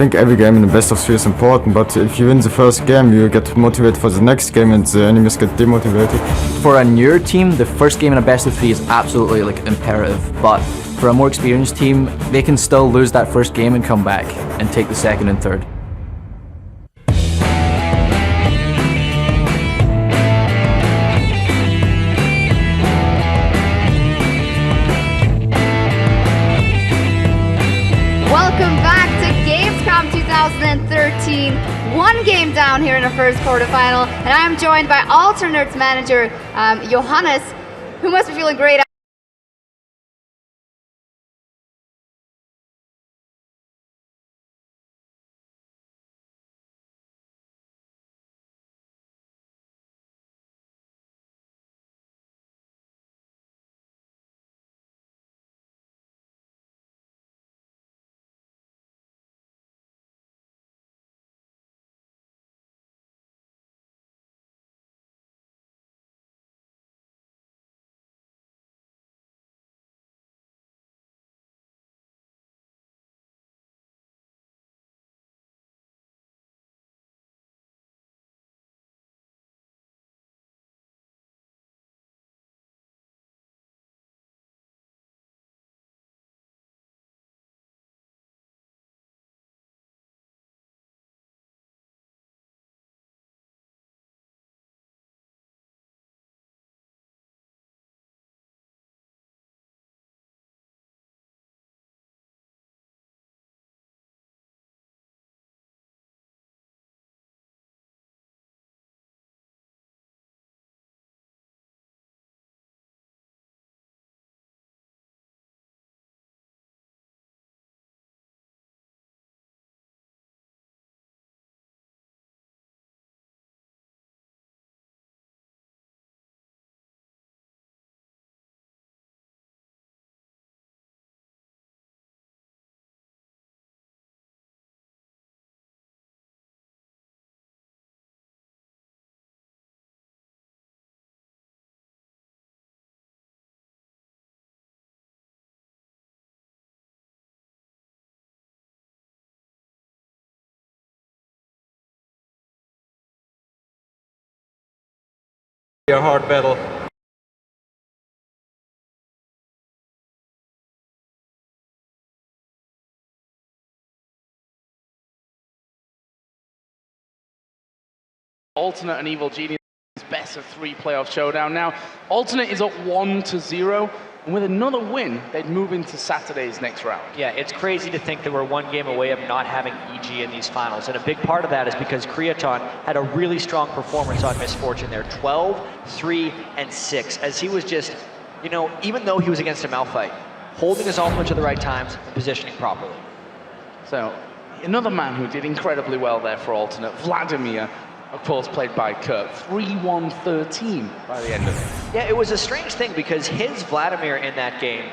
think every game in the best of 3 is important, but if you win the first game, you get motivated for the next game and the enemies get demotivated. For a newer team, the first game in a best of 3 is absolutely like imperative, but for a more experienced team, they can still lose that first game and come back and take the second and third. Welcome back to Gamescom 2013. One game down here in the first quarterfinal, and I am joined by Alternate's manager, Johannes, who must be feeling great. A hard battle. Alternate and Evil Genius best of 3 playoff showdown. Now, Alternate is up 1-0, and with another win, they'd move into Saturday's next round. Yeah, it's crazy to think that we're 1 game away of not having EG in these finals, and a big part of that is because Creaton had a really strong performance on Misfortune there, 12, 3, and 6, as he was just, you know, even though he was against a Malphite, holding his ultimate to the right times and positioning properly. So, another man who did incredibly well there for Alternate, Vladimir, of course, played by Kurt, 3-1-13 by the end of it. Yeah, it was a strange thing because his Vladimir in that game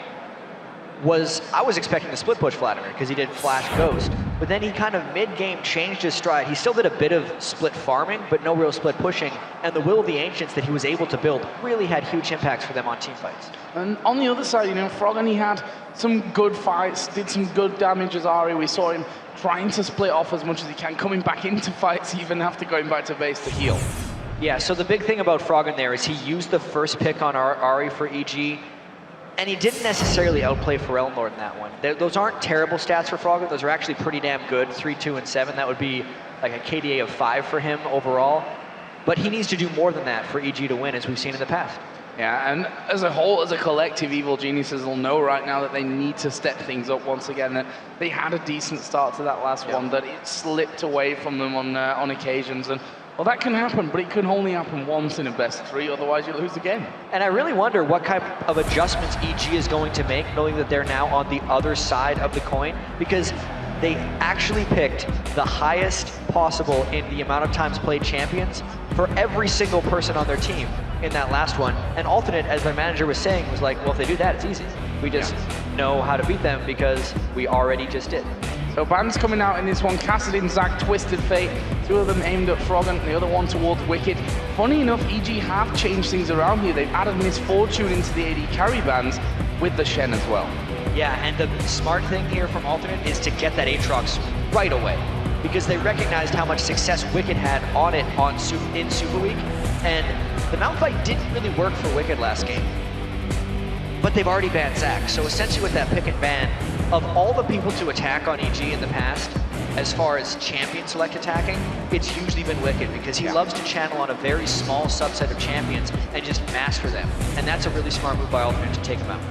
was, I was expecting to split push Vladimir because he did Flash Ghost, but then he kind of mid-game changed his stride. He still did a bit of split farming, but no real split pushing, and the Will of the Ancients that he was able to build really had huge impacts for them on team fights. And on the other side, you know, Froggen, he had some good fights, did some good damage as Ari. We saw him trying to split off as much as he can, coming back into fights even after going back to base to heal. Yeah, so the big thing about Froggen there is he used the first pick on Ari for EG, and he didn't necessarily outplay Pharrell in that one. Those aren't terrible stats for Froggen, those are actually pretty damn good, 3, 2, and 7. That would be like a KDA of 5 for him overall. But he needs to do more than that for EG to win, as we've seen in the past. Yeah, and as a whole, as a collective, Evil Geniuses will know right now that they need to step things up once again. That they had a decent start to that last one, that it slipped away from them on occasions. And well, that can happen, but it can only happen once in a best of 3, otherwise you lose the game. And I really wonder what kind of adjustments EG is going to make, knowing that they're now on the other side of the coin, because they actually picked the highest possible in the amount of times played champions for every single person on their team in that last one. And Alternate, as my manager was saying, was like, well, if they do that, it's easy. We just know how to beat them because we already just did. So bans coming out in this one, Kassadin, Zac, Twisted Fate, 2 of them aimed at Froggen, the other one towards Wicked. Funny enough, EG have changed things around here. They've added Misfortune into the AD carry bans with the Shen as well. Yeah, and the smart thing here from Alternate is to get that Aatrox right away, because they recognized how much success Wicked had on it in Super Week, and the mount fight didn't really work for Wicked last game. But they've already banned Zac, so essentially with that pick and ban, of all the people to attack on EG in the past, as far as champion select attacking, it's usually been Wicked, because he loves to channel on a very small subset of champions and just master them. And that's a really smart move by Alternate to take them out.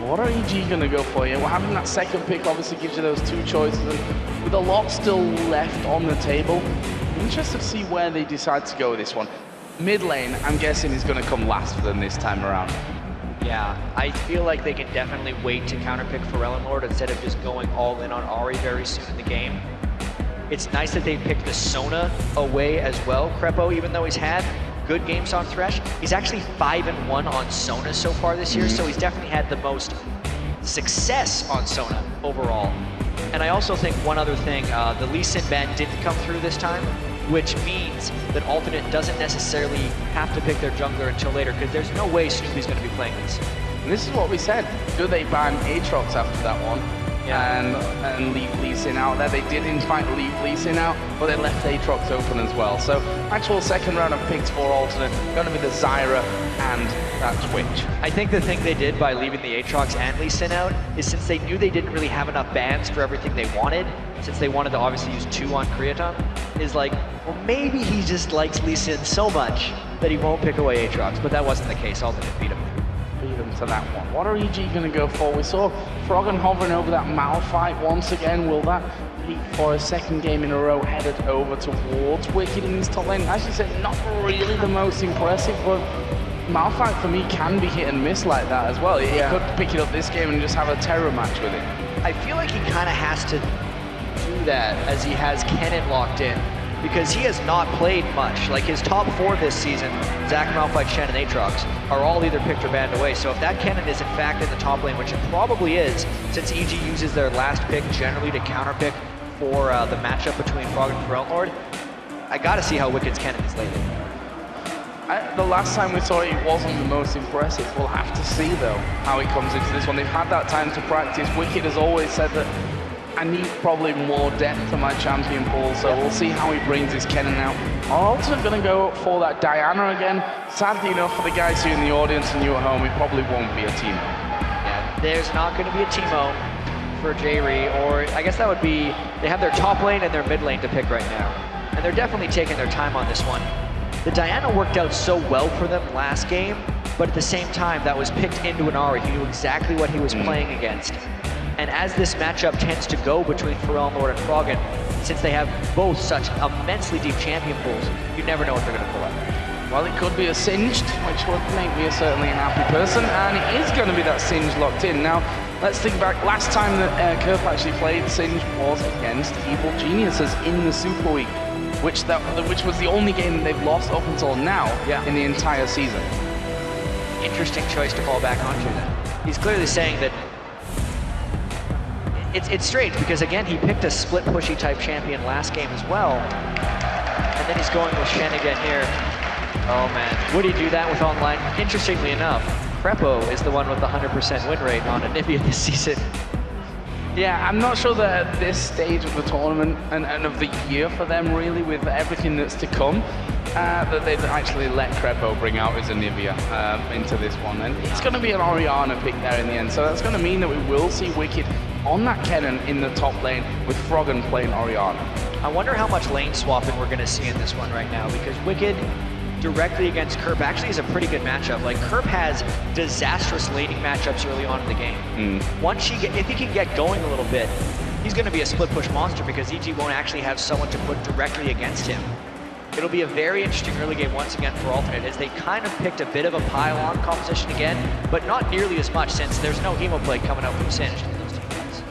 What are EG going to go for here? Well, having that second pick obviously gives you those two choices, and with a lot still left on the table, I'm interested to see where they decide to go with this one. Mid lane, I'm guessing, is going to come last for them this time around. Yeah, I feel like they can definitely wait to counterpick Pharrell Lord instead of just going all in on Ahri very soon in the game. It's nice that they picked the Sona away as well, Crepo, even though he's had good games on Thresh. He's actually 5-1 on Sona so far this year, so he's definitely had the most success on Sona overall. And I also think one other thing, the Lee Sin ban didn't come through this time, which means that Alternate doesn't necessarily have to pick their jungler until later, because there's no way Snoopy's going to be playing this. And this is what we said. Do they ban Aatrox after that one? Yeah. And leave Lee Sin out there. They did in fact leave Lee Sin out, but they left Aatrox open as well. So actual second round of picks for Alternate, going to be the Zyra and that Twitch. I think the thing they did by leaving the Aatrox and Lee Sin out is since they knew they didn't really have enough bans for everything they wanted, since they wanted to obviously use 2 on Creaton, is like, well, maybe he just likes Lee Sin so much that he won't pick away Aatrox, but that wasn't the case. Alternate beat him. To that one. What are EG going to go for? We saw Froggen hovering over that Malphite once again. Will that be for a second game in a row headed over towards Wicked in his top lane? As you said, not really the most impressive, but Malphite for me can be hit and miss like that as well. He could pick it up this game and just have a terror match with it. I feel like he kind of has to do that as he has Kennen locked in, because he has not played much. Like his top 4 this season, Zac, Malphite, Shen, and Aatrox, are all either picked or banned away. So if that Kennen is in fact in the top lane, which it probably is, since EG uses their last pick generally to counterpick for the matchup between Frog and Pharrell Lord, I gotta see how Wicked's Kennen is lately. The last time we saw it, it wasn't the most impressive. We'll have to see though how it comes into this one. They've had that time to practice. Wicked has always said that I need probably more depth to my champion pool, so we'll see how he brings his Kennen out. I'm also going to go for that Diana again. Sadly enough for the guys here in the audience and you at home, it probably won't be a Teemo. Yeah, there's not going to be a Teemo for J-Ree, or I guess that would be, they have their top lane and their mid lane to pick right now. And they're definitely taking their time on this one. The Diana worked out so well for them last game, but at the same time, that was picked into an Ahri. He knew exactly what he was playing against. And as this matchup tends to go between Pharrell Lord and Froggen, since they have both such immensely deep champion pools, you never know what they're going to pull out. Well, it could be a Singed, which would make me certainly an happy person, and it is going to be that Singed locked in. Now, let's think back, last time that Kerp actually played Singed was against Evil Geniuses in the Super Week, which was the only game that they've lost up until now in the entire season. Interesting choice to fall back onto then. He's clearly saying that it's strange, because again, he picked a split pushy type champion last game as well. And then he's going with Shen again here. Oh man, would he do that with online? Interestingly enough, Crepo is the one with the 100% win rate on Anivia this season. Yeah, I'm not sure that at this stage of the tournament and of the year for them really, with everything that's to come, that they've actually let Crepo bring out his Anivia into this one. And it's going to be an Orianna pick there in the end, so that's going to mean that we will see Wicked on that Kennen in the top lane with Froggen playing Orianna. I wonder how much lane swapping we're going to see in this one right now, because Wicked directly against Kerp actually is a pretty good matchup. Like Kerp has disastrous laning matchups early on in the game. Once if he can get going a little bit, he's going to be a split push monster, because EG won't actually have someone to put directly against him. It'll be a very interesting early game once again for Alternate, as they kind of picked a bit of a pile-on composition again, but not nearly as much, since there's no Hemoplague coming out from Singed in those team fights.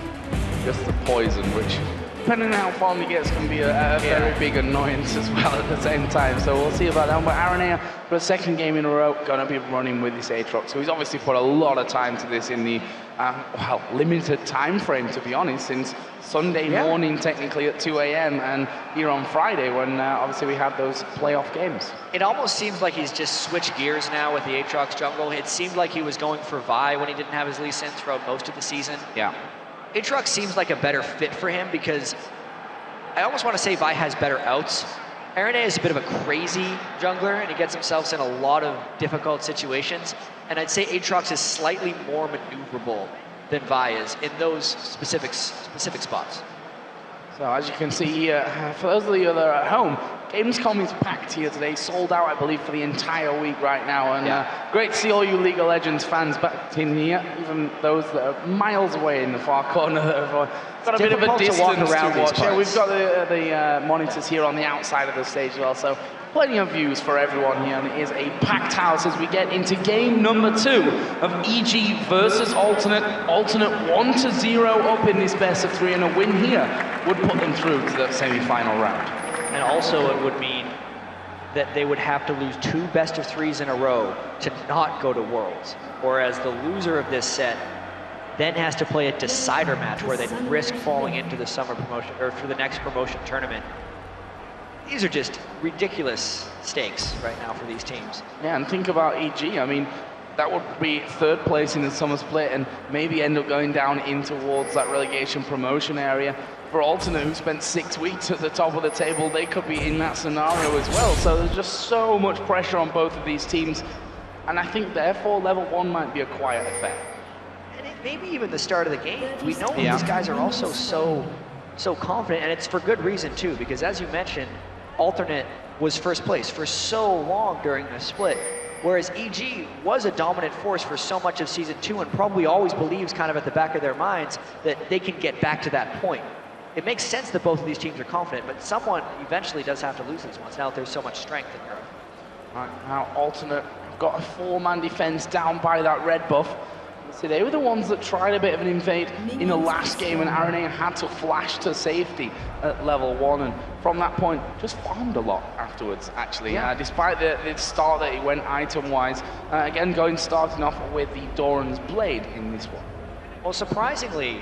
Just the poison, which, depending on how far he gets, can be a very big annoyance as well at the same time. So we'll see about that. But Aranea, for a second game in a row, going to be running with this Aatrox. So he's obviously put a lot of time to this in the well, limited time frame, to be honest, since Sunday morning, technically at 2 a.m. and here on Friday when obviously we had those playoff games. It almost seems like he's just switched gears now with the Aatrox jungle. It seemed like he was going for Vi when he didn't have his Lee Sin throughout most of the season. Yeah. Aatrox seems like a better fit for him because I almost want to say Vi has better outs. Arene is a bit of a crazy jungler, and he gets himself in a lot of difficult situations. And I'd say Aatrox is slightly more maneuverable than Vi is in those specific spots. So as you can see here, for those of you that are at home, Gamescom is packed here today, sold out, I believe, for the entire week right now. And great to see all you League of Legends fans back in here, even those that are miles away in the far corner that have got a bit of a distance to watch. Yeah, we've got the monitors here on the outside of the stage as well, so plenty of views for everyone here, and it is a packed house as we get into game number 2 of EG versus Alternate. Alternate 1-0 up in this best of 3, and a win here would put them through to the semi-final round. And also it would mean that they would have to lose 2 best of 3s in a row to not go to Worlds. Whereas the loser of this set then has to play a decider match where they'd risk falling into the summer promotion, or for the next promotion tournament. These are just ridiculous stakes right now for these teams. Yeah, and think about EG. I mean, that would be 3rd place in the summer split and maybe end up going down in towards that relegation promotion area. For Alternate, who spent 6 weeks at the top of the table, they could be in that scenario as well. So there's just so much pressure on both of these teams. And I think therefore level 1 might be a quiet affair. And maybe even the start of the game. We know these guys are also so confident, and it's for good reason too, because as you mentioned, Alternate was 1st place for so long during the split, whereas EG was a dominant force for so much of Season 2 and probably always believes kind of at the back of their minds that they can get back to that point. It makes sense that both of these teams are confident, but someone eventually does have to lose these ones now that there's so much strength in Europe. Right, now Alternate got a 4-man defense down by that red buff. So they were the ones that tried a bit of an invade in the last game, and Arene had to flash to safety at level 1, and from that point just farmed a lot afterwards, actually. Despite the start that he went item-wise, again starting off with the Doran's Blade in this one. Well, surprisingly,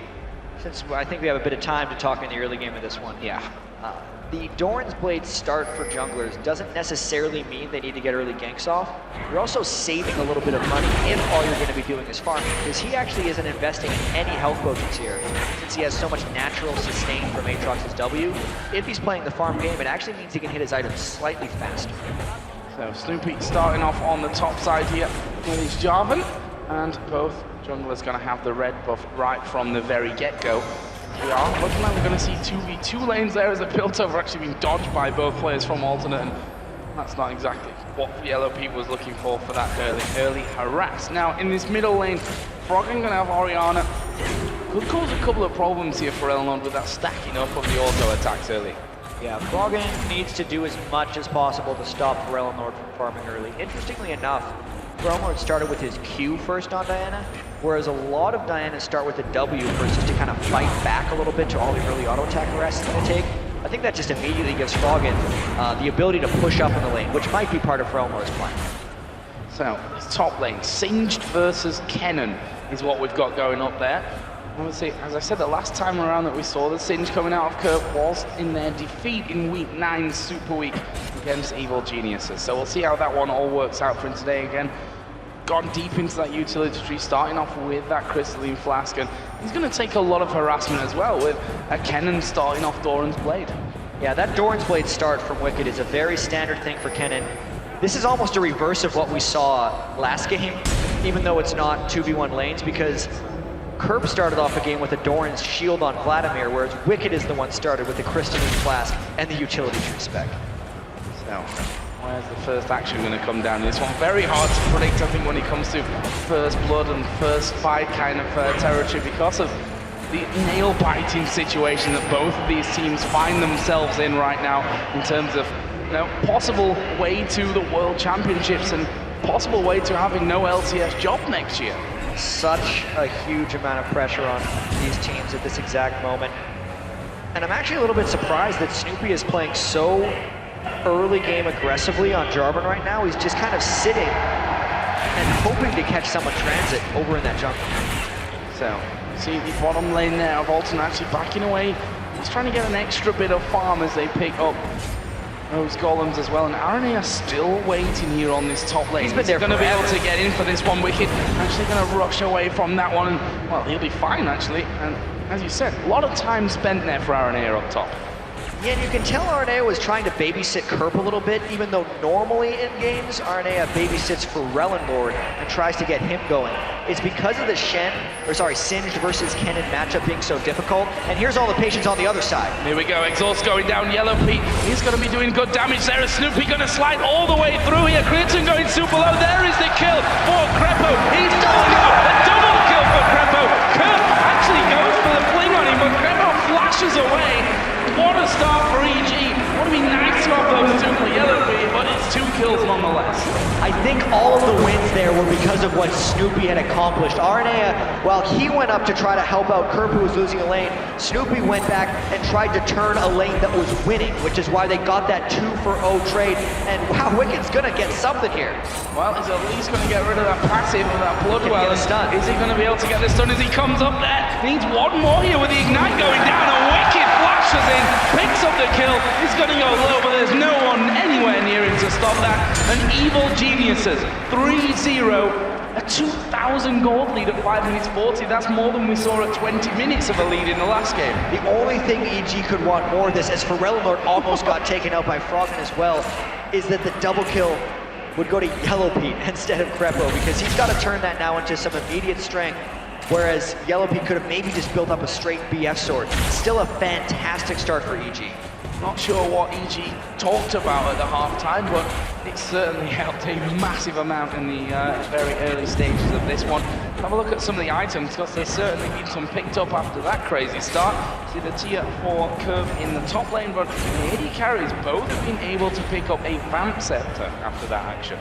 since I think we have a bit of time to talk in the early game of this one, the Doran's Blade start for junglers doesn't necessarily mean they need to get early ganks off. You're also saving a little bit of money if all you're going to be doing is farming, because he actually isn't investing in any health potions here, since he has so much natural sustain from Aatrox's W. If he's playing the farm game, it actually means he can hit his items slightly faster. So Snoopy starting off on the top side here with his Jarvan, and both junglers going to have the red buff right from the very get-go. We are looking like we're going to see 2v2 lanes there as the Piltover actually being dodged by both players from Alternate, and that's not exactly what Yellow Pete was looking for that early harass. Now in this middle lane, Froggen going to have Orianna. Could cause a couple of problems here for Elnod with that stacking up of the auto attacks early. Yeah, Froggen needs to do as much as possible to stop Forellenord from farming early. Interestingly enough, Forellenord started with his Q first on Diana, whereas a lot of Dianas start with a W first just to kind of fight back a little bit to all the early auto attack harass it's going to take. I think that just immediately gives Froggen the ability to push up in the lane, which might be part of Forellenord's plan. So, top lane, Singed versus Kennen is what we've got going up there. Obviously, as I said the last time around that we saw the Singe coming out of Curve was in their defeat in week 9 Super Week against Evil Geniuses. So we'll see how that one all works out for him today again. Gone deep into that utility tree, starting off with that Crystalline Flask, and he's going to take a lot of harassment as well with a Kennen starting off Doran's Blade. Yeah, that Doran's Blade start from Wicked is a very standard thing for Kennen. This is almost a reverse of what we saw last game, even though it's not 2v1 lanes, because Kerp started off a game with a Doran's Shield on Vladimir, whereas Wicked is the one started with the Crystalline Flask and the utility tree spec. So, where's the first action going to come down? This one very hard to predict, I think, when it comes to first blood and first fight kind of territory, because of the nail-biting situation that both of these teams find themselves in right now in terms of, you know, possible way to the World Championships and possible way to having no LCS job next year. Such a huge amount of pressure on these teams at this exact moment. And I'm actually a little bit surprised that Snoopy is playing so early game aggressively on Jarvan right now. He's just kind of sitting and hoping to catch someone transit over in that jungle. So, see the bottom lane there of Alton actually backing away. He's trying to get an extra bit of farm as they pick up those golems as well. And RNA are still waiting here on this top lane. He's been there going to be able forever. to get in for this one. Wicked actually going to rush away from that one. And, well, he'll be fine actually. And as you said, a lot of time spent there for RNA up top. Yeah, and you can tell RNA was trying to babysit Kerp a little bit, even though normally in games, RNA babysits for Rellenlord and tries to get him going. It's because of the Singed versus Kennen matchup being so difficult, and here's all the patience on the other side. Here we go, Exhaust going down, Yellow Pete, he's going to be doing good damage there, is Snoopy going to slide all the way through here, Creighton going super low, there is the kill for Crepo, he's done it, a double kill for Crepo, Kerp actually goes for the fling on him, but Crepo flashes away. What a start for EG. Would be nice to have those two for Yellow Pete, but it's 2 kills nonetheless. I think all of the wins there were because of what Snoopy had accomplished. RNA, while he went up to try to help out Kerp, who was losing a lane, Snoopy went back and tried to turn a lane that was winning, which is why they got that 2-for-0 trade. And wow, Wicked's gonna get something here. Well, he's at least going to get rid of that passive of that Blood Well. Is he going to be able to get this done as he comes up there? He needs one more here with the Ignite going down, and Wicked flashes in, picks up the kill. He's going to go low, but there's no one anywhere near him to stop that. And Evil Geniuses, 3-0. A 2,000 gold lead at 5 minutes 40. That's more than we saw at 20 minutes of a lead in the last game. The only thing EG could want more of this, as Rellenlord almost got taken out by Froggen as well, is that the double kill would go to Yellow Pete instead of Crepo, because he's got to turn that now into some immediate strength, whereas Yellow Pete could have maybe just built up a straight BF sword. Still a fantastic start for EG. Not sure what EG talked about at the half-time, but it certainly helped a massive amount in the very early stages of this one. Have a look at some of the items, because there's certainly been some picked up after that crazy start. See the tier 4 curve in the top lane, but the AD carries both have been able to pick up a Vamp Scepter after that action.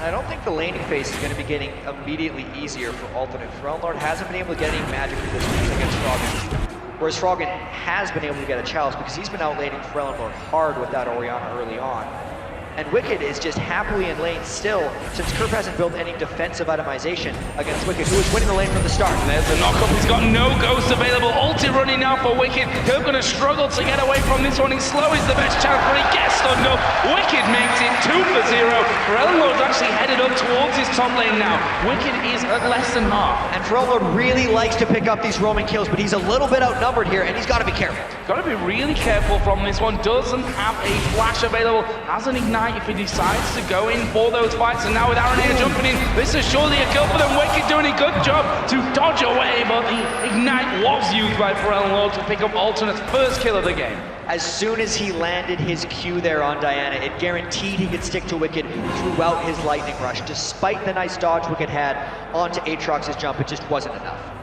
I don't think the laning phase is going to be getting immediately easier for Alternate. Rellenlord hasn't been able to get any magic resistance against Froggen, whereas Froggen has been able to get a chalice because he's been outlaning Rellenlord hard with that Orianna early on. And Wicked is just happily in lane still, since Kerp hasn't built any defensive itemization against Wicked, who was winning the lane from the start. And there's the knock-up, he's got no ghost available, ulti running now for Wicked. Kerp gonna struggle to get away from this one, he's slow is the best chance, but he gets stunned up. Wicked makes it 2-0. Rellenlord's actually headed up towards his top lane now. Wicked is at less than half. And Rellenlord really likes to pick up these roaming kills, but he's a little bit outnumbered here, and he's got to be careful. Got to be really careful from this one. Doesn't have a flash available, has an ignite if he decides to go in for those fights. And now with Aranea jumping in, this is surely a kill for them. Wicked doing a good job to dodge away, but the ignite was used by Rellenlord to pick up Alternate's first kill of the game. As soon as he landed his Q there on Diana, it guaranteed he could stick to Wicked throughout his lightning rush. Despite the nice dodge Wicked had onto Aatrox's jump, it just wasn't enough.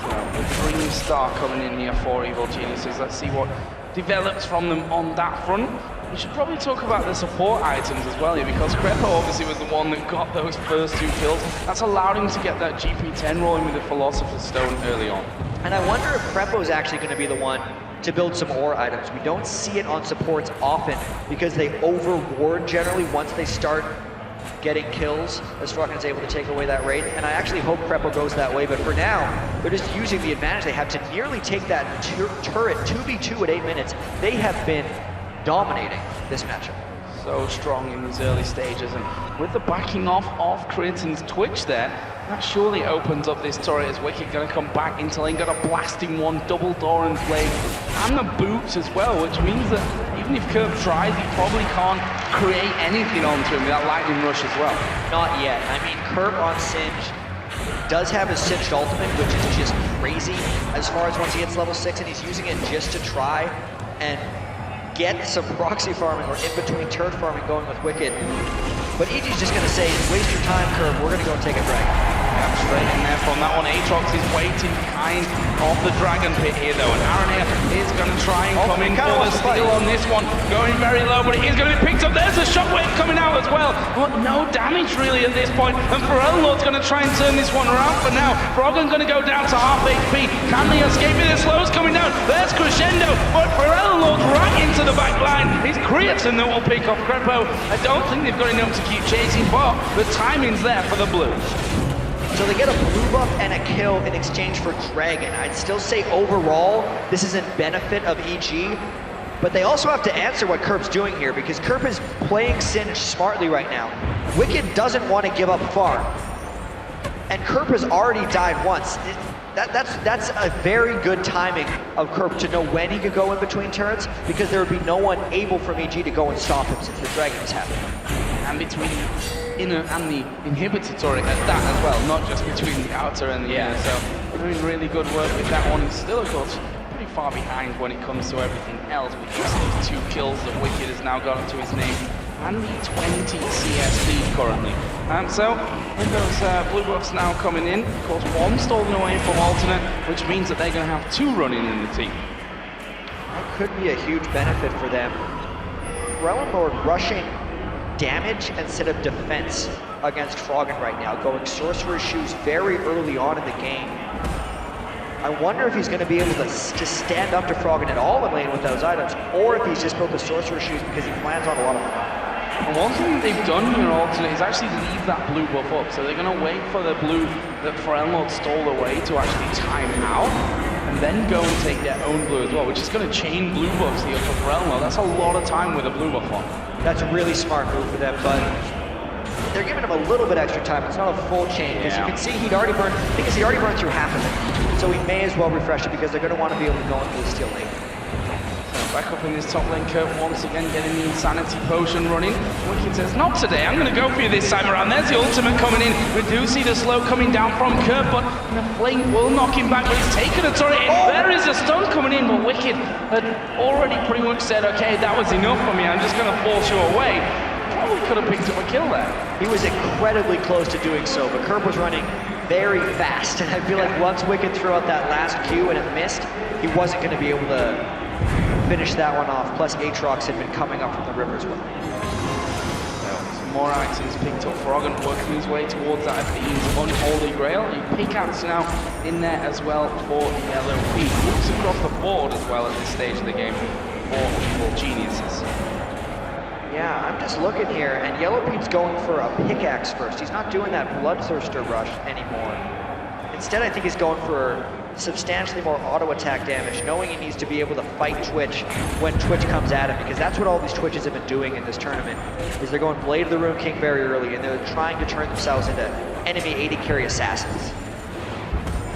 The Dream Star coming in here for Evil Geniuses. Let's see what develops from them on that front. We should probably talk about the support items as well here, because Crepo obviously was the one that got those first 2 kills. That's allowed him to get that GP10 rolling with the Philosopher's Stone early on. And I wonder if Crepo is actually going to be the one to build some ore items. We don't see it on supports often because they overward generally once they start getting kills, as Froggen is able to take away that raid. And I actually hope Crepo goes that way, but for now, they're just using the advantage they have to nearly take that turret 2v2 at 8 minutes. They have been dominating this matchup. So strong in these early stages, and with the backing off of Creighton's Twitch there, that surely opens up this turret as Wicked gonna come back into lane, got a blasting one, double door and flame, and the boots as well, which means that even if Kerp tries, he probably can't create anything onto him with that lightning rush as well. Not yet. I mean, Kerp on Singe does have his Singed ultimate, which is just crazy as far as once he hits level 6, and he's using it just to try and get some proxy farming or in-between turret farming going with Wicked. But EG's just going to say, waste your time, Kerp, we're going to go take a dragon. Yeah, straight in there from that one. Aatrox is waiting behind off the dragon pit here though, and Aranea is going to try and come in for the steal on this one. Going very low, but it is going to be picked up. There's a shockwave coming out as well, but no damage really at this point. And Rellenlord's going to try and turn this one around for now. Froggen going to go down to half HP. Can they escape it? The slow's coming down. There's Crescendo, but Rellenlord's right into the back line. It's Creighton that will pick off Crepo. I don't think they've got enough to keep chasing, but the timing's there for the Blues. So So they get a blue buff and a kill in exchange for Dragon. I'd still say overall, this is in benefit of EG, but they also have to answer what Kerp's doing here, because Kerp is playing Singe smartly right now. Wicked doesn't want to give up far, and Kerp has already died once. That's a very good timing of Kerp to know when he could go in between turrets, because there would be no one able from EG to go and stop him since the Dragon is happening. And between inner and the inhibitor turret at that as well, not just between the outer and the inner. So doing really good work with that one. He's still, of course, pretty far behind when it comes to everything else, with just those 2 kills that Wicked has now got to his name, and the 20 CS lead currently. So with those blue buffs now coming in, of course, 1 stolen away from Alternate, which means that they're going to have 2 running in the team. That could be a huge benefit for them. Rellenlord rushing damage instead of defense against Froggen right now, going Sorcerer's Shoes very early on in the game. I wonder if he's going to be able to just stand up to Froggen at all in lane with those items, or if he's just built the Sorcerer's Shoes because he plans on a lot of them. And one thing that they've done here, Alternate, is actually leave that blue buff up. So they're going to wait for the blue that Frellenlord stole away to actually time out, and then go and take their own blue as well, which is going to chain blue buffs here for Frellenlord. That's a lot of time with a blue buff on. That's a really smart move for them, but they're giving him a little bit extra time. It's not a full chain, because you can see he'd already burned, I think he already burned through half of it. So he may as well refresh it, because they're going to want to be able to go into the steel lane. Back up in this top lane, Kerp once again getting the Insanity Potion running. Wicked says, not today, I'm going to go for you this time around. There's the ultimate coming in. We do see the slow coming down from Kerp, but the flame will knock him back, but he's taken a turret in. There is a stun coming in, but Wicked had already pretty much said, okay, that was enough for me, I'm just going to force you away. Probably could have picked up a kill there. He was incredibly close to doing so, but Kerp was running very fast, and I feel like once Wicked threw out that last Q and it missed, he wasn't going to be able to finish that one off, plus Aatrox had been coming up from the river as well. Some more items picked up. Froggen working his way towards that Athene's Unholy Grail. A pickaxe now in there as well for Yellow Pete. Looks across the board as well at this stage of the game for Evil Geniuses. Yeah, I'm just looking here, and Yellow Pete's going for a pickaxe first. He's not doing that Bloodthirster rush anymore. Instead, I think he's going for substantially more auto attack damage, knowing he needs to be able to fight Twitch when Twitch comes at him, because that's what all these Twitches have been doing in this tournament, is they're going Blade of the Rune King very early, and they're trying to turn themselves into enemy AD carry assassins.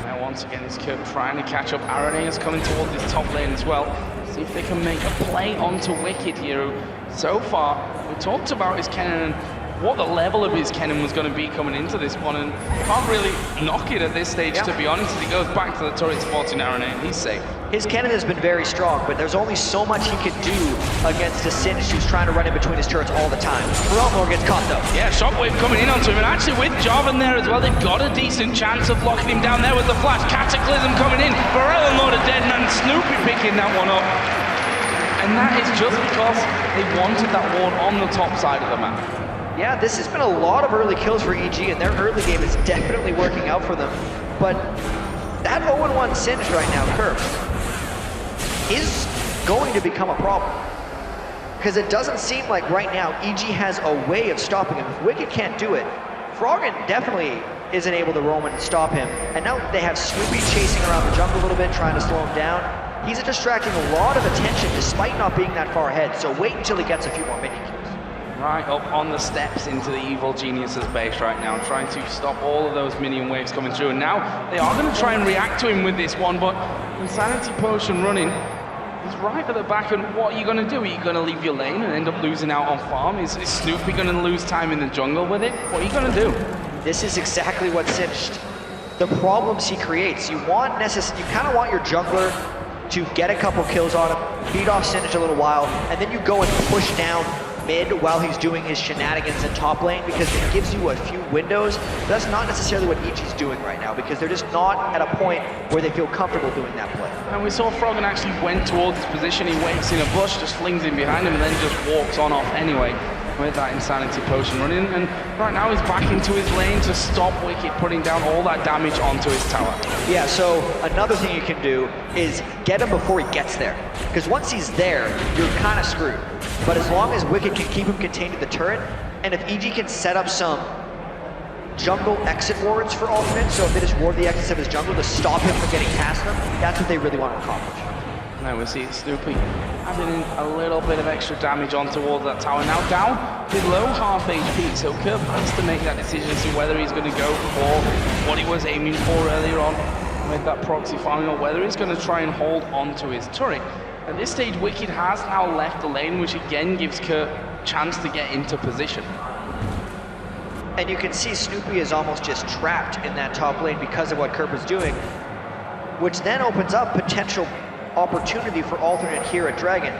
Now once again, this Kerp trying to catch up. Aranea is coming towards this top lane as well. See if they can make a play onto Wicked here. So far, we talked about his cannon and what the level of his cannon was going to be coming into this one, and can't really knock it at this stage, to be honest, as he goes back to the turret spots in Aranea, and he's safe. His cannon has been very strong, but there's only so much he can do against a Singe who's trying to run in between his turrets all the time. Rellenlord gets caught though. Yeah, Shockwave coming in onto him, and actually with Jarvan there as well, they've got a decent chance of locking him down there with the flash. Cataclysm coming in, Rellenlord a dead man, Snoopy picking that one up. And that is just because they wanted that ward on the top side of the map. Yeah, this has been a lot of early kills for EG, and their early game is definitely working out for them. But that 0-1 Singe right now, Kerp, is going to become a problem. Because it doesn't seem like right now EG has a way of stopping him. If Wicked can't do it, Froggen definitely isn't able to roam and stop him. And now they have Snoopy chasing around the jungle a little bit, trying to slow him down. He's distracting a lot of attention despite not being that far ahead, so wait until he gets a few more mini kills. Right up on the steps into the Evil Geniuses base right now, trying to stop all of those minion waves coming through. And now they are going to try and react to him with this one, but Insanity Potion running is right at the back. And what are you going to do? Are you going to leave your lane and end up losing out on farm? Is Snoopy going to lose time in the jungle with it? What are you going to do? This is exactly what Singed. The problems he creates. You kind of want your jungler to get a couple kills on him, beat off Singe a little while, and then you go and push down mid while he's doing his shenanigans in top lane, because it gives you a few windows. But that's not necessarily what EG's doing right now, because they're just not at a point where they feel comfortable doing that play. And we saw Froggen actually went towards his position. He waits in a bush, just flings him behind him, and then just walks on off anyway with that Insanity Potion running. And right now he's back into his lane to stop Wicked putting down all that damage onto his tower. Yeah, so another thing you can do is get him before he gets there. Because once he's there, you're kind of screwed. But as long as Wicked can keep him contained to the turret, and if EG can set up some jungle exit wards for Alternate, so if they just ward the exits of his jungle to stop him from getting past them, that's what they really want to accomplish. Now we see Snoopy adding in a little bit of extra damage on towards that tower. Now down below half HP, so Kerp has to make that decision as to whether he's going to go for what he was aiming for earlier on with that proxy farming, or whether he's going to try and hold on to his turret. At this stage, Wicked has now left the lane, which again gives Kerp a chance to get into position. And you can see Snoopy is almost just trapped in that top lane because of what Kerp is doing, which then opens up potential opportunity for Alternate here at Dragon.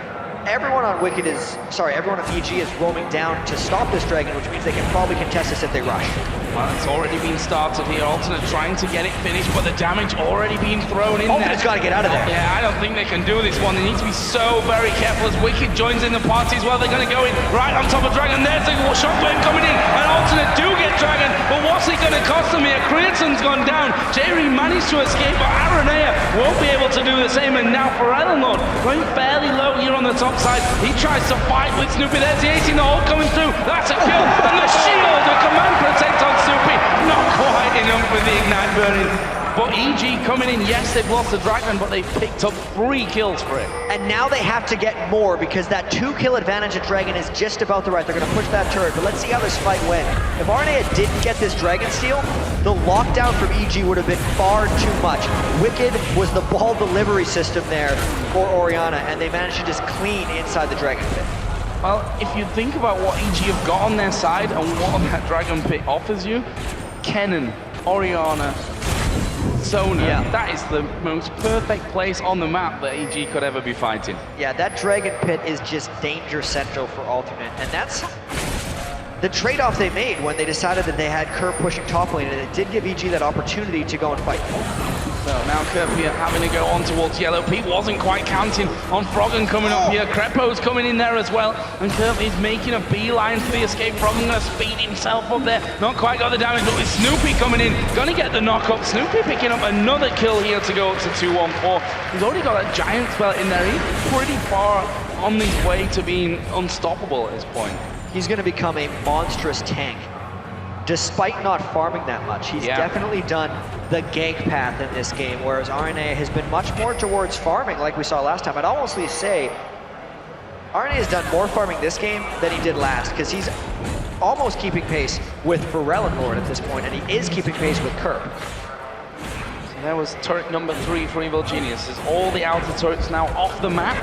Everyone on everyone on EG is roaming down to stop this Dragon, which means they can probably contest this if they rush. Well, it's already been started here. Alternate trying to get it finished, but the damage already being thrown in Alternate's got to get out of there. Yeah, I don't think they can do this one. They need to be so very careful as Wicked joins in the party as well. They're going to go in right on top of Dragon. There's the shockwave coming in, and Alternate do get Dragon, but what's it going to cost them here? Creaton's gone down. Jerry managed to escape, but Aranea won't be able to do the same, and now for Ellenlord, going fairly low here on the top side. He tries to fight with Snoopy. There's the 18, the hole coming through. That's a kill, and the shield, the command protect on Snoopy. Not quite enough with the ignite burning. But EG coming in, yes, they've lost the Dragon, but they've picked up 3 kills for it. And now they have to get more because that 2-kill advantage at Dragon is just about the right. They're going to push that turret, but let's see how this fight went. If Arnea didn't get this Dragon steal, the lockdown from EG would have been far too much. Wicked was the ball delivery system there for Orianna, and they managed to just clean inside the Dragon pit. Well, if you think about what EG have got on their side and what that Dragon pit offers you, Kennen, Orianna, Sonya, that is the most perfect place on the map that EG could ever be fighting. Yeah, that Dragon pit is just danger central for Alternate, and that's the trade-off they made when they decided that they had Kerp pushing top lane, and it did give EG that opportunity to go and fight. So now Kerp here having to go on towards yellow. Pete wasn't quite counting on Froggen coming up here. Crepo's coming in there as well, and Kerp is making a beeline for the escape. Froggen gonna speed himself up there. Not quite got the damage, but with Snoopy coming in, gonna get the knock up. Snoopy picking up another kill here to go up to 2-1-4. He's already got a giant spell in there. He's pretty far on his way to being unstoppable at this point. He's gonna become a monstrous tank. Despite not farming that much, he's definitely done the gank path in this game, whereas RNA has been much more towards farming like we saw last time. I'd almost say RNA has done more farming this game than he did last, because he's almost keeping pace with Lord at this point, and he is keeping pace with Kerp. So there was turret number 3 for Evil Geniuses. All the outer turrets now off the map.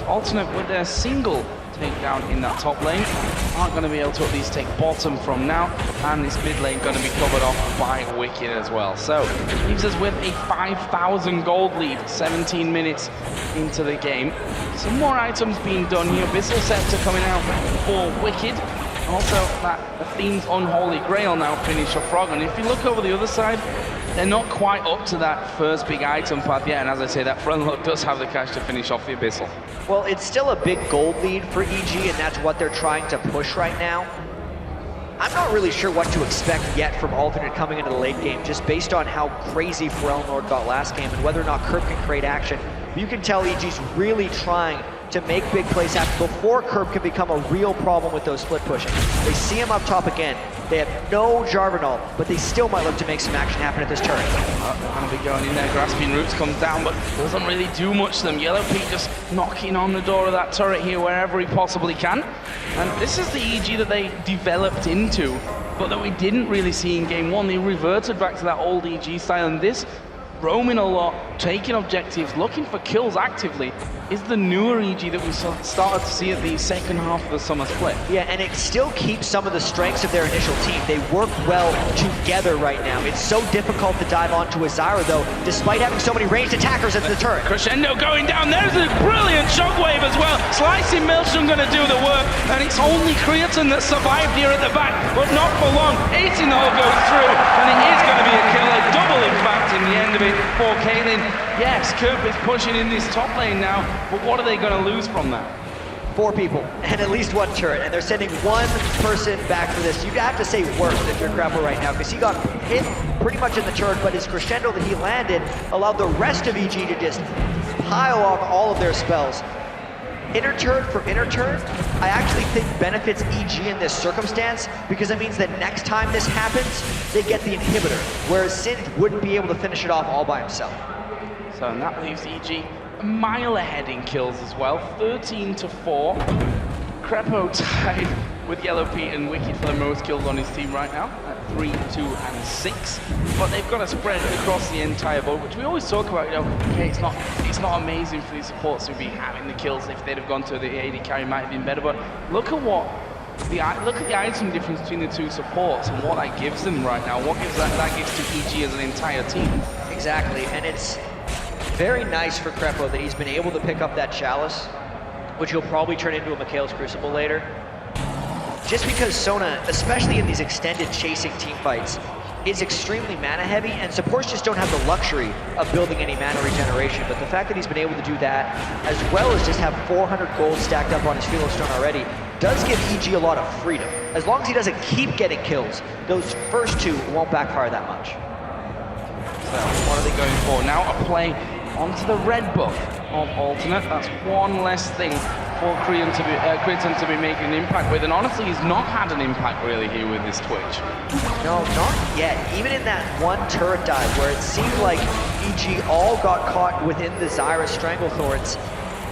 Alternate with their single takedown in that top lane. Aren't going to be able to at least take bottom from now, and this mid lane going to be covered off by Wicked as well. So leaves us with a 5,000 gold lead, 17 minutes into the game. Some more items being done here. Abyssal Scepter coming out for Wicked. Also that Athene's Unholy Grail now finished for Frog, and if you look over the other side, they're not quite up to that first big item path yet, and as I say, that front load does have the cash to finish off the Abyssal. Well, it's still a big gold lead for EG, and that's what they're trying to push right now. I'm not really sure what to expect yet from Alternate coming into the late game, just based on how crazy Lord got last game and whether or not Kerp can create action. You can tell EG's really trying to make big plays happen before Kerp can become a real problem with those split pushing. They see him up top again. They have no Jarvanol, but they still might look to make some action happen at this turret. Gonna be going in there. Grasping Roots comes down, but doesn't really do much to them. Yellow Pete just knocking on the door of that turret here wherever he possibly can. And this is the EG that they developed into, but that we didn't really see in game 1. They reverted back to that old EG style, and this roaming a lot, taking objectives, looking for kills actively, is the newer EG that we started to see at the second half of the summer split. Yeah, and it still keeps some of the strengths of their initial team. They work well together right now. It's so difficult to dive onto a Zyra, though, despite having so many ranged attackers at the turret. Crescendo going down. There's a brilliant shockwave as well. Slicing Maelstrom going to do the work, and it's only Creaton that survived here at the back, but not for long. 18 hole goes through, and it is going to be a kill, a double in fact in the end of it for Kaylin. Yes, Kerp is pushing in this top lane now, but what are they going to lose from that? 4 people and at least 1 turret, and they're sending 1 person back for this. You have to say worst if you're Grapple right now, because he got hit pretty much in the turret, but his crescendo that he landed allowed the rest of EG to just pile on all of their spells. inner turret for inner turret, I actually think benefits EG in this circumstance because it means that next time this happens, they get the inhibitor, whereas Synth wouldn't be able to finish it off all by himself. So and that leaves EG a mile ahead in kills as well, 13-4. Crepo tied with Yellow Pete and Wicked for the most kills on his team right now at 3, 2, and 6. But they've got to spread across the entire board, which we always talk about. You know, okay, it's not amazing for these supports to be having the kills. If they'd have gone to the AD carry, might have been better. But look at the item difference between the two supports and what that gives them right now. What gives that gives to EG as an entire team. Exactly, and it's very nice for Crepo that he's been able to pick up that Chalice, which he'll probably turn into a Mikhail's Crucible later. Just because Sona, especially in these extended chasing team fights, is extremely mana heavy, and supports just don't have the luxury of building any mana regeneration. But the fact that he's been able to do that, as well as just have 400 gold stacked up on his Philo Stone already, does give EG a lot of freedom. As long as he doesn't keep getting kills, those first two won't backfire that much. So what are they going for? Now a play onto the red buff of Alternate. That's one less thing for Kriton to be making an impact with, and honestly he's not had an impact really here with this Twitch. No, not yet. Even in that one turret dive where it seemed like EG all got caught within the Zyra Stranglethorns,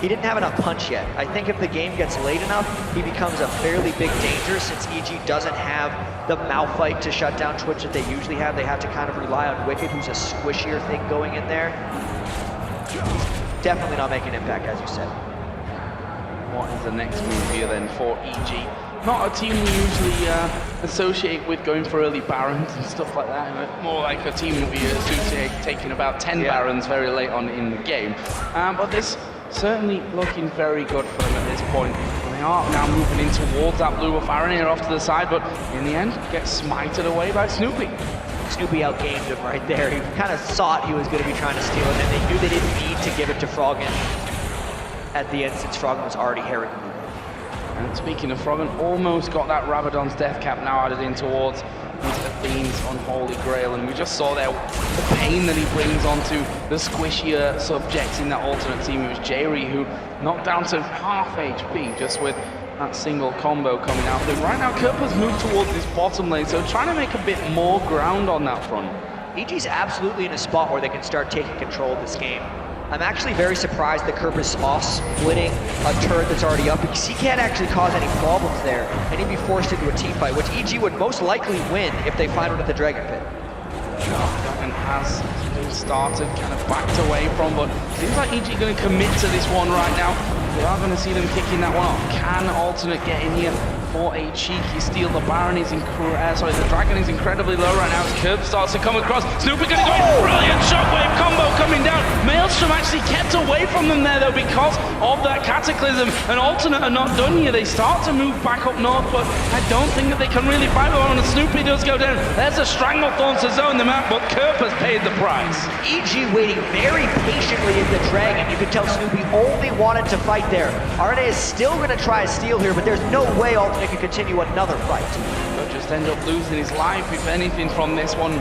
he didn't have enough punch yet. I think if the game gets late enough, he becomes a fairly big danger since EG doesn't have the Malphite to shut down Twitch that they usually have. They have to kind of rely on Wicked, who's a squishier thing going in there. He's definitely not making an impact, as you said. What is the next move here then for EG? Not a team we usually associate with going for early Barons and stuff like that. More like a team that we associate taking about 10 Barons very late on in the game. But this certainly looking very good for them at this point. They are now moving in towards that blue buff Baron here off to the side, but in the end, gets smited away by Snoopy. Snoopy outgamed him right there. He kind of thought he was going to be trying to steal it, and they knew they didn't need to give it to Froggen at the end since Froggen was already herring him. And speaking of Froggen, almost got that Rabadon's death cap now added in towards Mr. Fiend's Unholy Grail, and we just saw there the pain that he brings onto the squishier subjects in that alternate team. It was Jerry who knocked down to half HP just with that single combo coming out. But right now, Kerpa's moved towards this bottom lane, so trying to make a bit more ground on that front. EG's absolutely in a spot where they can start taking control of this game. I'm actually very surprised that Kerpa's off splitting a turret that's already up because he can't actually cause any problems there, and he'd be forced into a team fight, which EG would most likely win if they find one at the Dragon Pit. And has been started, kind of backed away from, but seems like EG going to commit to this one right now. We are going to see them kicking that one off. Can Alternate get in here for a cheeky steal? The Baron is the Dragon is incredibly low right now as Curb starts to come across. Snoopy going to go in. Brilliant shockwave combo coming down. Maelstrom actually kept away from them there though because of that Cataclysm, and Alternate are not done here. They start to move back up north, but I don't think that they can really fight one, and Snoopy does go down. There's a Stranglethorn to zone them out, but Curb has paid the price. EG waiting very patiently in the Dragon. You could tell Snoopy only wanted to fight there. Arne is still going to try a steal here, but there's no way Alternate can continue another fight. He'll just end up losing his life, if anything, from this one.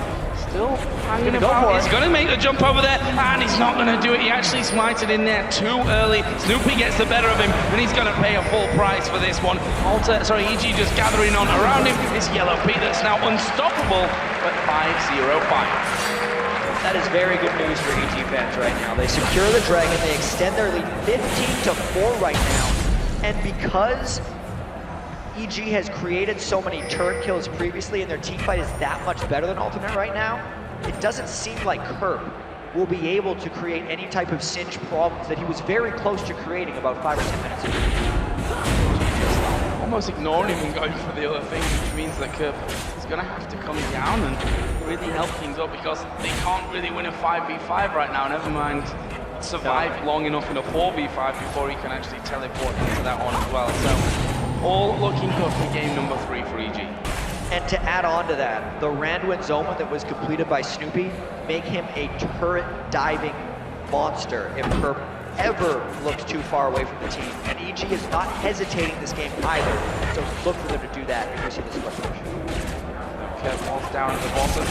Still hanging about. He's going to make the jump over there, and he's not going to do it. He actually smited in there too early. Snoopy gets the better of him, and he's going to pay a full price for this one. EG just gathering on around him. It's Yellow Pete that's now unstoppable at 5-0-5. That is very good news for EG fans right now. They secure the Dragon, they extend their lead 15-4 right now, and because EG has created so many turret kills previously and their team fight is that much better than Alternate right now, it doesn't seem like Kerp will be able to create any type of cinch problems that he was very close to creating about 5 or 10 minutes ago. Almost ignoring him and going for the other thing, which means that Kerp is going to have to come down and really help things up because they can't really win a 5v5 right now, never mind survive long enough in a 4v5 before he can actually teleport into that one as well. So all looking good for game number 3 for EG. And to add on to that, the Randuin Zoma that was completed by Snoopy make him a turret diving monster if Kerp ever looks too far away from the team. And EG is not hesitating this game either, so look for them to do that if you see this push. Kerp falls down at the bottom.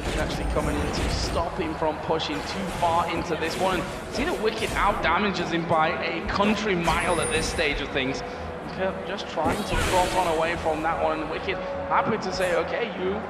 Wicked actually coming in to stop him from pushing too far into this one. And see that Wicked out damages him by a country mile at this stage of things. Just trying to trot on away from that one, and Wicked happy to say, okay, you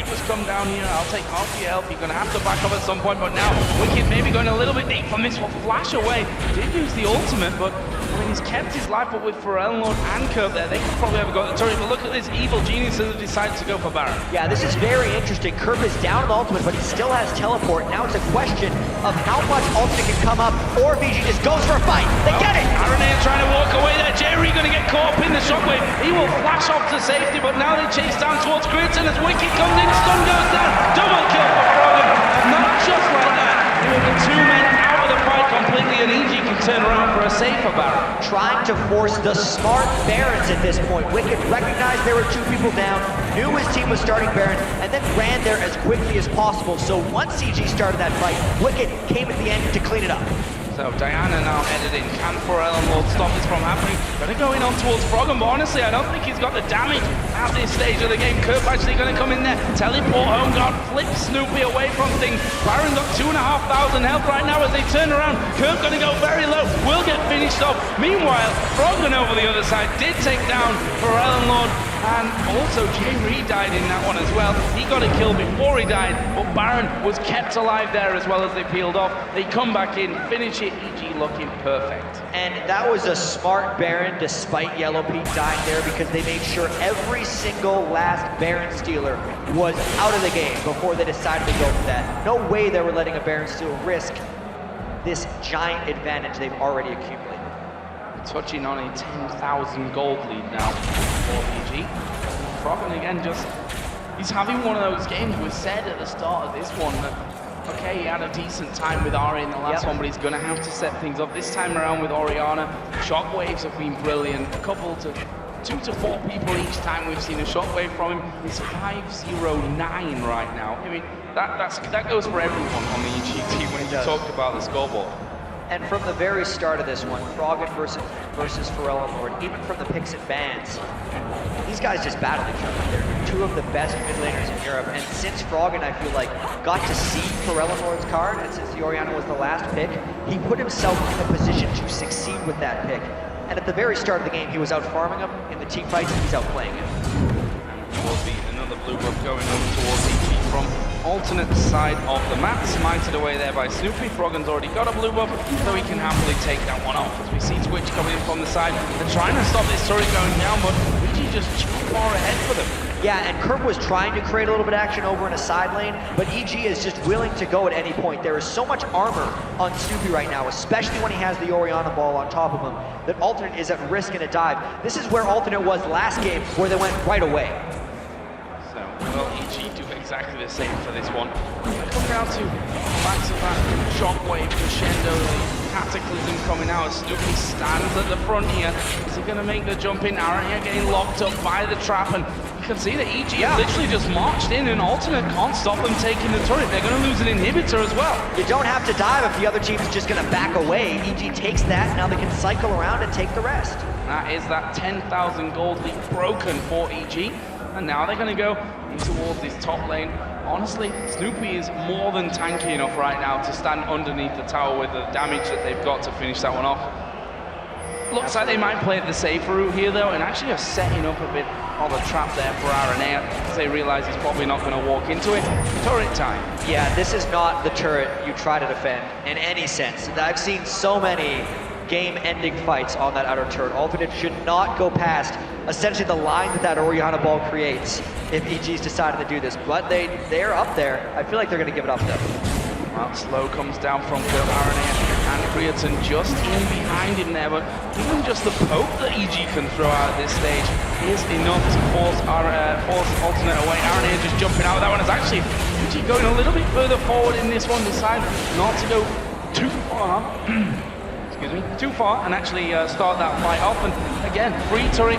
just come down here, I'll take half your health, you're going to have to back up at some point, but now Wicked maybe going a little bit deep from this one, flash away, did use the ultimate, but I mean, he's kept his life up with Pharrell Lord and Curve there. They could probably have got the turret, but look at this, Evil Geniuses have decided to go for Baron. Yeah, this is very interesting. Curve is down on the ultimate, but he still has teleport. Now it's a question of how much ultimate can come up, or if he just goes for a fight. They get it! Aranea trying to walk away there. Jerry going to get caught up in the shockwave. He will flash off to safety, but now they chase down towards Gritton as Wicked comes in, stun goes down. Double kill for Froggen. Not just like that. With the two men out of the fight completely, and EG can turn around for a safer Baron. Trying to force the smart Barons at this point. Wicked recognized there were two people down, knew his team was starting Baron, and then ran there as quickly as possible. So once EG started that fight, Wicked came at the end to clean it up. So Diana now headed in. Can Pharrell and Lord stop this from happening? Gonna go in on towards Froggen, but honestly, I don't think he's got the damage at this stage of the game. Curve actually gonna come in there. Teleport home guard, flip Snoopy away from things. Baron got 2,500 health right now as they turn around. Curve gonna go very low, will get finished off. Meanwhile, Froggen over the other side did take down Pharrell and Lord. And also J-Ree died in that one as well. He got a kill before he died, but Baron was kept alive there as well as they peeled off. They come back in, finish it, EG looking perfect. And that was a smart Baron despite Yellow Pete dying there, because they made sure every single last Baron stealer was out of the game before they decided to go for that. No way they were letting a Baron steal risk this giant advantage they've already accumulated. Touching on a 10,000 gold lead now for EG. Froggen again, he's having one of those games. We said at the start of this one that, okay, he had a decent time with Ari in the last one, but he's going to have to set things up. This time around with Orianna, shockwaves have been brilliant. A couple to 2 to 4 people each time we've seen a shockwave from him. He's 509 right now. I mean, that goes for everyone on the EG team when you talked about the scoreboard. And from the very start of this one, Froggen versus Pharrell and Lord, even from the picks and bans, these guys just battled each other. They're two of the best mid laners in Europe, and since Froggen, I feel like, got to see Pharrell and Lord's card, and since the Orianna was the last pick, he put himself in a position to succeed with that pick. And at the very start of the game, he was out farming him. In the team fights, he's out playing him. Will be another blue buff going over towards EG from alternate side of the map. Smited away there by Snoopy. Froggen's already got a blue buff, so he can happily take that one off. As we see Twitch coming in from the side, they're trying to stop this turret going down, but EG just too far ahead for them. Yeah, and Curve was trying to create a little bit of action over in a side lane, but EG is just willing to go at any point. There is so much armor on Snoopy right now, especially when he has the Orianna ball on top of him, that Alternate is at risk in a dive. This is where Alternate was last game, where they went right away. Well, EG do exactly the same for this one. Come down to back-to-back shockwave, crescendo, the cataclysm coming out. Snoopy stands at the front here. Is he going to make the jump in? Aranea getting locked up by the trap, and you can see that EG have literally just marched in, and Alternate can't stop them taking the turret. They're going to lose an inhibitor as well. You don't have to dive if the other team's just going to back away. EG takes that, now they can cycle around and take the rest. That is that 10,000 gold lead broken for EG. And now they're going to go in towards this top lane. Honestly, Snoopy is more than tanky enough right now to stand underneath the tower with the damage that they've got to finish that one off. Looks like they might play the safer route here though, and actually are setting up a bit of a trap there for Aranea, because they realize he's probably not going to walk into it. Turret time. Yeah, this is not the turret you try to defend in any sense. I've seen so many game-ending fights on that outer turret. Alternate should not go past essentially the line that Orianna ball creates if EG's decided to do this, but they're up there. I feel like they're going to give it up though. Well, Slow comes down from Aranea, and Creaton just in behind him there, but even just the poke that EG can throw out at this stage is enough to force Alternate away. Aranea just jumping out. That one is actually EG going a little bit further forward in this one, decide not to go too far. Too far, and actually start that fight off. And again, free turret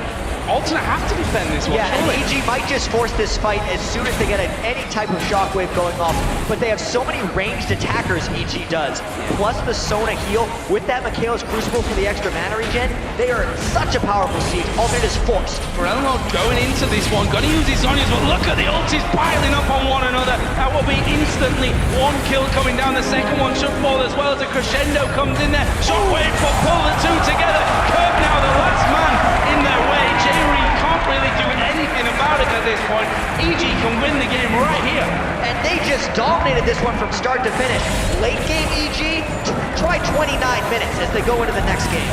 Alternate have to defend this one, Yeah, surely. and EG might just force this fight as soon as they get any type of shockwave going off, but they have so many ranged attackers, EG does, plus the Sona heal, with that Michaela's Crucible for the extra mana regen, they are such a powerful siege. Alternate is forced. For Eleanor going into this one, gonna use his Zonias, but look at the ultis piling up on one another. That will be instantly one kill coming down. The second one should fall as well as a crescendo comes in there. Shockwave will pull the two together. Curb now the last man in their way. J-Reed can't really do anything about it at this point. EG can win the game right here. And they just dominated this one from start to finish. Late game EG, try 29 minutes as they go into the next game.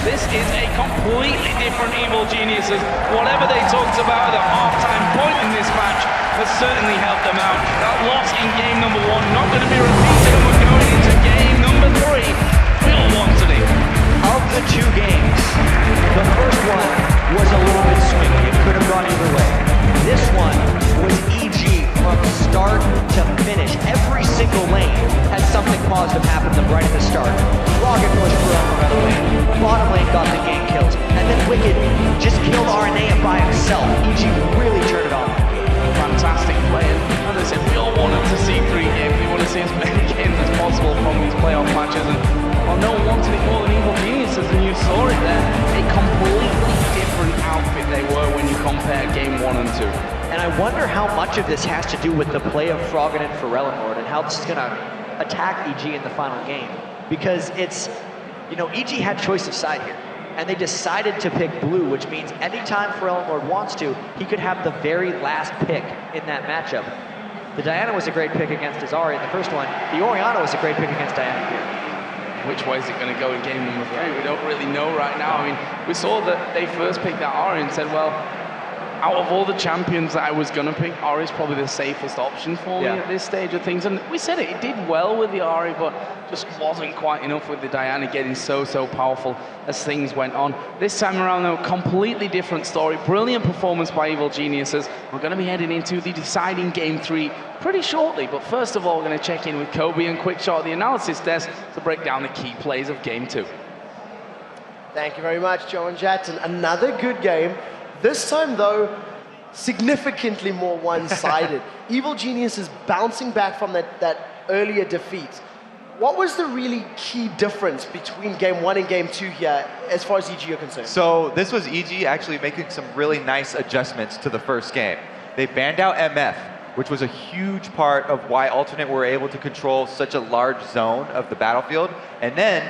This is a completely different Evil Geniuses. Whatever they talked about at the halftime point in this match has certainly helped them out. That loss in game number 1 not going to be repeated, and we're going into game number 3. We all wanted it. Of the two games, the first one was a little bit swingy. It could have gone either way. This one was EG from start to finish. Every single lane had something positive happen to them right at the start. Rocket pushed for the lane. Bottom lane got the game kills. And then Wicked just killed RNA by himself. EG really turned it on. Fantastic play. And as I said, we all wanted to see 3 games. We want to see as many games as possible from these playoff matches. And well, no one wanted it more than Evil Geniuses, and you saw it there. A completely different outfit they were when you compare game 1 and 2. And I wonder how much of this has to do with the play of Froggen and Ferellenlord and how this is going to attack EG in the final game. Because it's, you know, EG had choice of side here. And they decided to pick blue, which means anytime Ferellenlord wants to, he could have the very last pick in that matchup. The Diana was a great pick against Azari in the first one. The Orianna was a great pick against Diana here. Which way is it going to go in game number 3? We don't really know right now. I mean, we saw that they first picked that Ahri and said, well, out of all the champions that I was going to pick, Ahri is probably the safest option for me at this stage of things. And we said it did well with the Ahri, but just wasn't quite enough with the Diana getting so powerful as things went on. This time around, though, completely different story. Brilliant performance by Evil Geniuses. We're going to be heading into the deciding game 3 pretty shortly. But first of all, we're going to check in with Kobe and Quickshot at the analysis desk to break down the key plays of game 2. Thank you very much, Joe and Jackson. Another good game. This time, though, significantly more one-sided. Evil Genius is bouncing back from that earlier defeat. What was the really key difference between game 1 and game 2 here, as far as EG are concerned? So this was EG actually making some really nice adjustments to the first game. They banned out MF, which was a huge part of why Alternate were able to control such a large zone of the battlefield. And then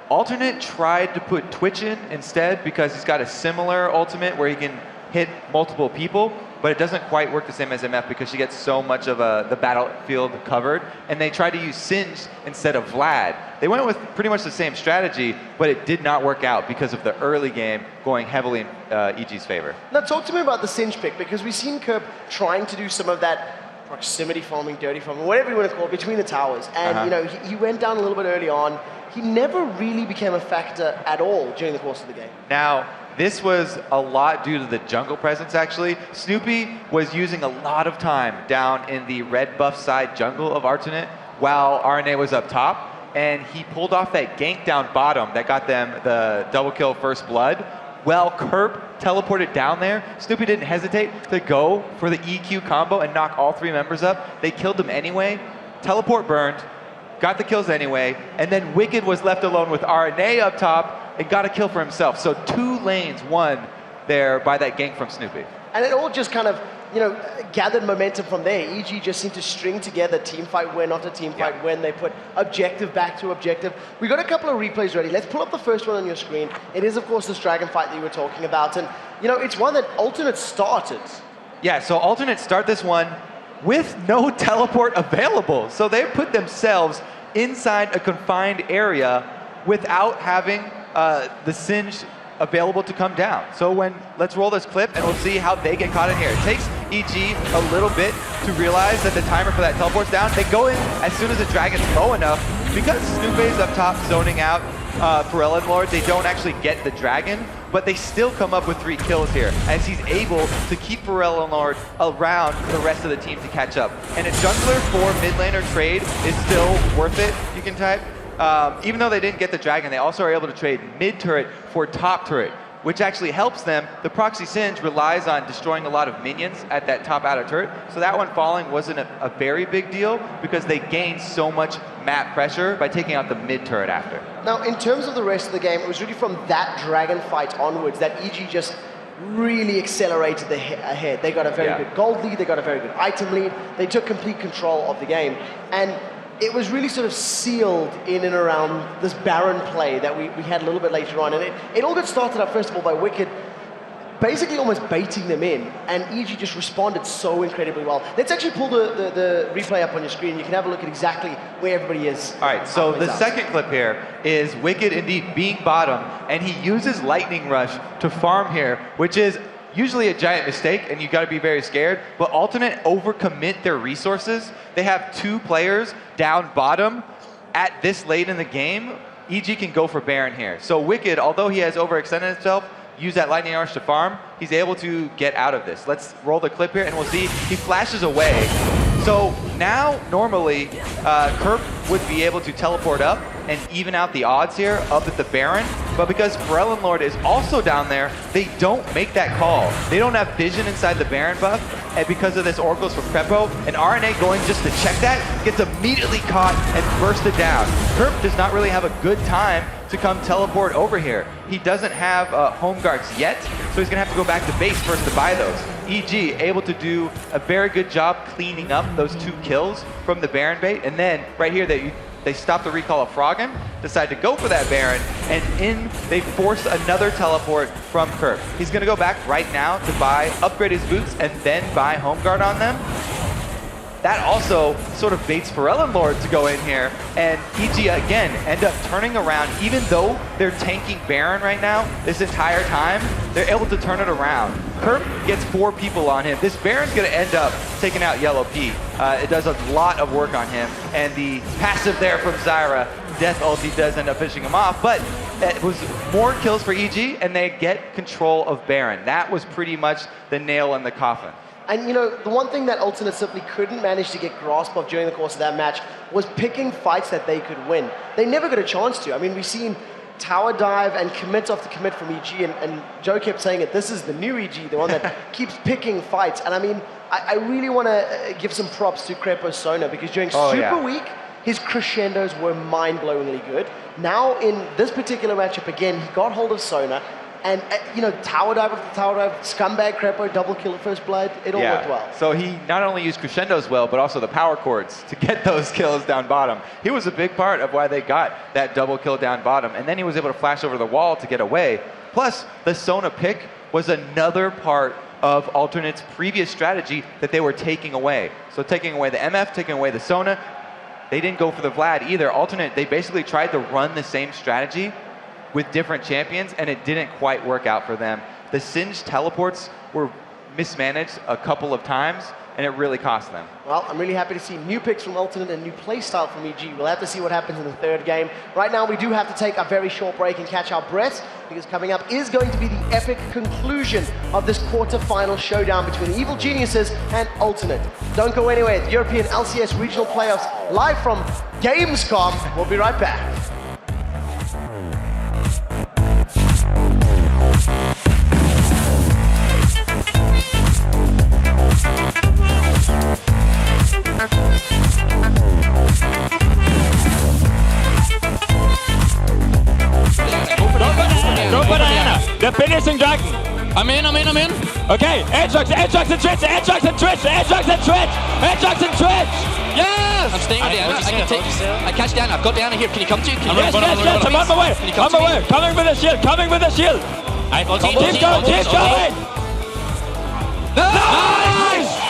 Alternate tried to put Twitch in instead because he's got a similar ultimate where he can hit multiple people, but it doesn't quite work the same as MF because she gets so much of the battlefield covered. And they tried to use Singe instead of Vlad. They went with pretty much the same strategy, but it did not work out because of the early game going heavily in EG's favor. Now talk to me about the Singe pick, because we've seen Kerb trying to do some of that proximity farming, dirty farming, whatever you want to call it, between the towers. And you know, he went down a little bit early on. He never really became a factor at all during the course of the game. Now, this was a lot due to the jungle presence, actually. Snoopy was using a lot of time down in the red buff side jungle of Alternate while RNA was up top, and he pulled off that gank down bottom that got them the double kill first blood. Well, Kerp teleported down there. Snoopy didn't hesitate to go for the EQ combo and knock all 3 members up. They killed them anyway. Teleport burned, got the kills anyway, and then Wicked was left alone with RNA up top and got a kill for himself. So 2 lanes won there by that gank from Snoopy. And it all just kind of, you know, gathered momentum from there. EG just seemed to string together team fight win after team fight win. They put objective back to objective. We got a couple of replays ready. Let's pull up the first one on your screen. It is, of course, this dragon fight that you were talking about. And, you know, it's one that Alternate started. Yeah, so Alternate start this one with no teleport available. So they put themselves inside a confined area without having the Singe available to come down. So let's roll this clip and we'll see how they get caught in here. It takes EG a little bit to realize that the timer for that teleport's down. They go in as soon as the dragon's low enough. Because Snoopy's up top zoning out Ferellenlord, they don't actually get the dragon, but they still come up with 3 kills here as he's able to keep Ferellenlord around the rest of the team to catch up. And a jungler for mid laner trade is still worth it, you can type. Even though they didn't get the dragon, they also are able to trade mid turret for top turret. which actually helps them. The proxy Singe relies on destroying a lot of minions at that top outer turret, so that one falling wasn't a very big deal because they gained so much map pressure by taking out the mid turret after. Now, in terms of the rest of the game, it was really from that dragon fight onwards that EG just really accelerated ahead. They got a very good gold lead, they got a very good item lead, they took complete control of the game, and it was really sort of sealed in and around this Baron play that we had a little bit later on, and it all got started up first of all by Wicked basically almost baiting them in, and EG just responded so incredibly well. Let's actually pull the replay up on your screen. You can have a look at exactly where everybody is. All right, so the second clip here is Wicked indeed being bottom, and he uses Lightning Rush to farm here, which is usually a giant mistake, and you got to be very scared, but Alternate overcommit their resources. They have 2 players down bottom at this late in the game. EG can go for Baron here. So Wicked, although he has overextended himself, use that Lightning Rush to farm, he's able to get out of this. Let's roll the clip here and we'll see he flashes away. So now normally Kerp would be able to teleport up and even out the odds here up at the Baron, but because Pharrell Lord is also down there, they don't make that call. They don't have vision inside the Baron buff, and because of this Oracles for Prepo, and RNA going just to check that, gets immediately caught and bursted down. Kerp does not really have a good time to come teleport over here. He doesn't have home guards yet, so he's gonna have to go back to base first to buy those. EG able to do a very good job cleaning up those 2 kills from the Baron bait, and then right here they stop the recall of Froggen, decide to go for that Baron, and they force another teleport from Kerp. He's gonna go back right now to upgrade his boots, and then buy home guard on them. That also sort of baits Pharrell Lord to go in here, and EG again end up turning around. Even though they're tanking Baron right now, this entire time, they're able to turn it around. Kerp gets 4 people on him. This Baron's gonna end up taking out Yellow P. It does a lot of work on him, and the passive there from Zyra, Death Ulti does end up finishing him off, but it was more kills for EG, and they get control of Baron. That was pretty much the nail in the coffin. And you know, the one thing that Alternate simply couldn't manage to get grasp of during the course of that match was picking fights that they could win. They never got a chance to. I mean, we've seen tower dive and commit after commit from EG, and Joe kept saying it, this is the new EG, the one that keeps picking fights. And I mean, I really want to give some props to Crepo Sona, because during Super Week, his crescendos were mind-blowingly good. Now in this particular matchup again, he got hold of Sona, and you know, tower dive after tower dive, scumbag Crepo, double kill at first blood, it all worked well. So he not only used crescendos well, but also the power chords to get those kills down bottom. He was a big part of why they got that double kill down bottom, and then he was able to flash over the wall to get away. Plus, the Sona pick was another part of Alternate's previous strategy that they were taking away. So taking away the MF, taking away the Sona, they didn't go for the Vlad either. Alternate, they basically tried to run the same strategy with different champions, and it didn't quite work out for them. The Singe teleports were mismanaged a couple of times, and it really cost them. Well, I'm really happy to see new picks from Alternate and new playstyle from EG. We'll have to see what happens in the third game. Right now, we do have to take a very short break and catch our breaths, because coming up is going to be the epic conclusion of this quarter-final showdown between Evil Geniuses and Alternate. Don't go anywhere. The European LCS Regional Playoffs, live from Gamescom. We'll be right back. Go banana! The finishing dragon! I'm in. Okay, Edgeox and Twitch! Yes! I'm staying with Diana. I catch Diana. I've got Diana here. Can you come to? Yes, I'm on my way! Coming with a shield! Alright, Keep going! Nice!